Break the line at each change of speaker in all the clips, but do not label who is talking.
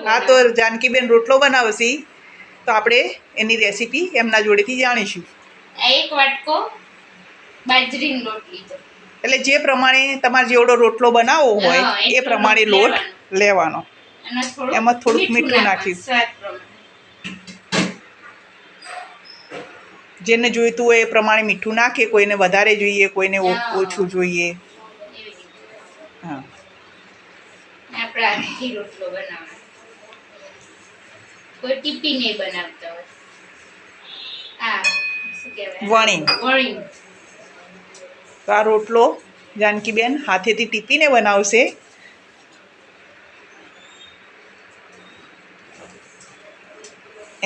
हाँ तो जानकीबेन रोटलो बनावशी तो आपणे एनी रेसिपी एमना जोड़ेथी जाणीशुं।
एक वाटको बाजरीनो लोट लीधो
એટલે જે પ્રમાણે તમારે જેવડો રોટલો બનાવવો હોય એ પ્રમાણે લોટ લેવાનો
અને
એમાં થોડુંક મીઠું નાખ્યું
સ્વાદ પ્રમાણે
જેને જોઈતું હોય એ પ્રમાણે મીઠું નાખે કોઈને વધારે જોઈએ કોઈને ઓછું જોઈએ હા
આપણે આખી રોટલો બનાવવાનો કોઈ ટીપી નહીં બનાવતા હોય આ શું કહેવાય
વણી
વણી
તો આ રોટલો જાનકીબેન હાથેથી ટીપીને બનાવશે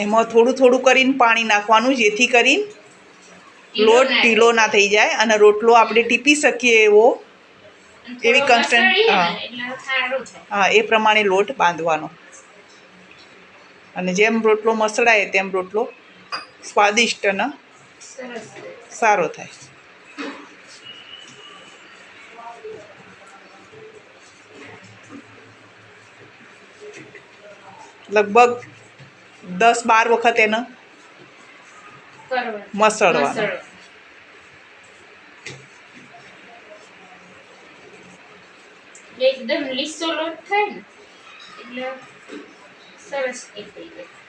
એમાં થોડું થોડું કરીને પાણી નાખવાનું જેથી કરીને લોટ ઢીલો ના થઈ જાય અને રોટલો આપણે ટીપી શકીએ એવો એવી કન્સ્ટન્ટ હા એ પ્રમાણે લોટ બાંધવાનો અને જેમ રોટલો મસળાય તેમ રોટલો સ્વાદિષ્ટ અને સારો થાય લગભગ 10-12 વખત એને મસળવાનો
એકદમ લીસો લોટ થાય ને એટલે સરસ નીકળી જાય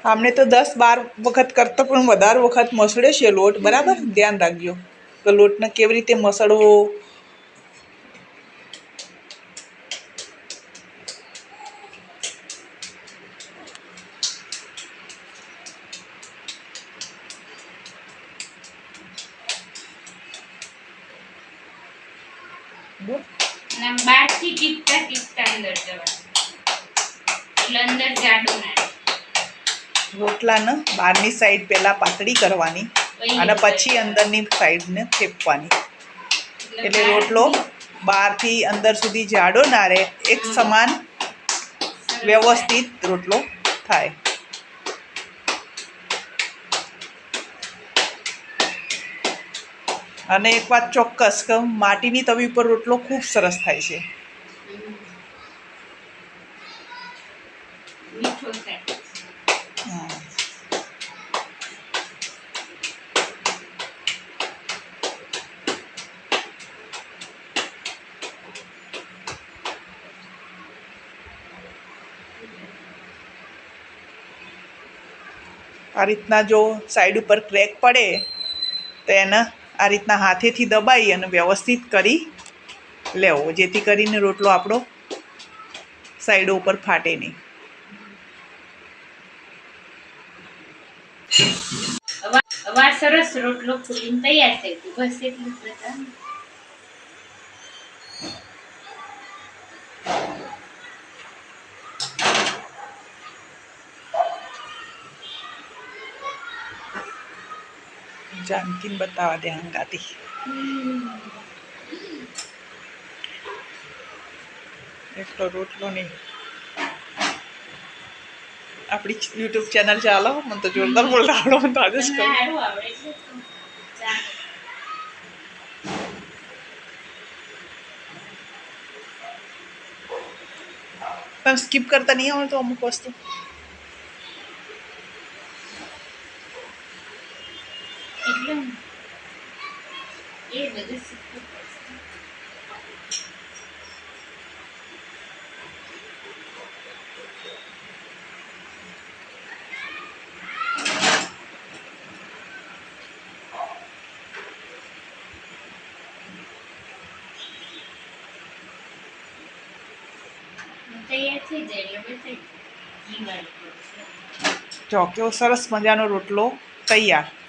આમને તો 10-12 વખત કરતાં પણ વધારે વખત મસળે છે લોટ બરાબર ધ્યાન રાખજો કે લોટને કેવી રીતે મસળવો
અને બહારથી ટીપતા ટીપતા અંદર જવાનું એટલે અંદર જાડું ના
રોટલાને બહારની સાઈડ પહેલાં પાતળી કરવાની અને પછી અંદરની સાઈડને થેપવાની એટલે રોટલો બહારથી અંદર સુધી જાડો ના રહે એક સમાન વ્યવસ્થિત રોટલો થાય અને એક વાત ચોક્કસ કે માટીની તવી પર રોટલો ખૂબ સરસ થાય છે
મીઠો થાય
આ રીતના જો સાઈડ ઉપર ક્રેક પડે તો એને આ રીતના હાથેથી દબાઈ અને વ્યવસ્થિત કરી લેવો જેથી કરીને રોટલો આપણો સાઈડો ઉપર ફાટે નહીં
હવે સરસ રોટલો ફૂલીને તૈયાર થઈ ગયો બસ એટલું જ બતાવું
जानकीन बतावा दे हंगाती एकलो रोटलो नहीं अपनी यूट्यूब चैनल चालो मन तो जोरदार बोल रहा मन तो आज पर स्किप करता नहीं है तो अमुक वस्तु
એ બધું શીખવું પડશે તૈયાર થઈ જાય એટલે બતાવી
જો કેવો સરસ મજાનો રોટલો તૈયાર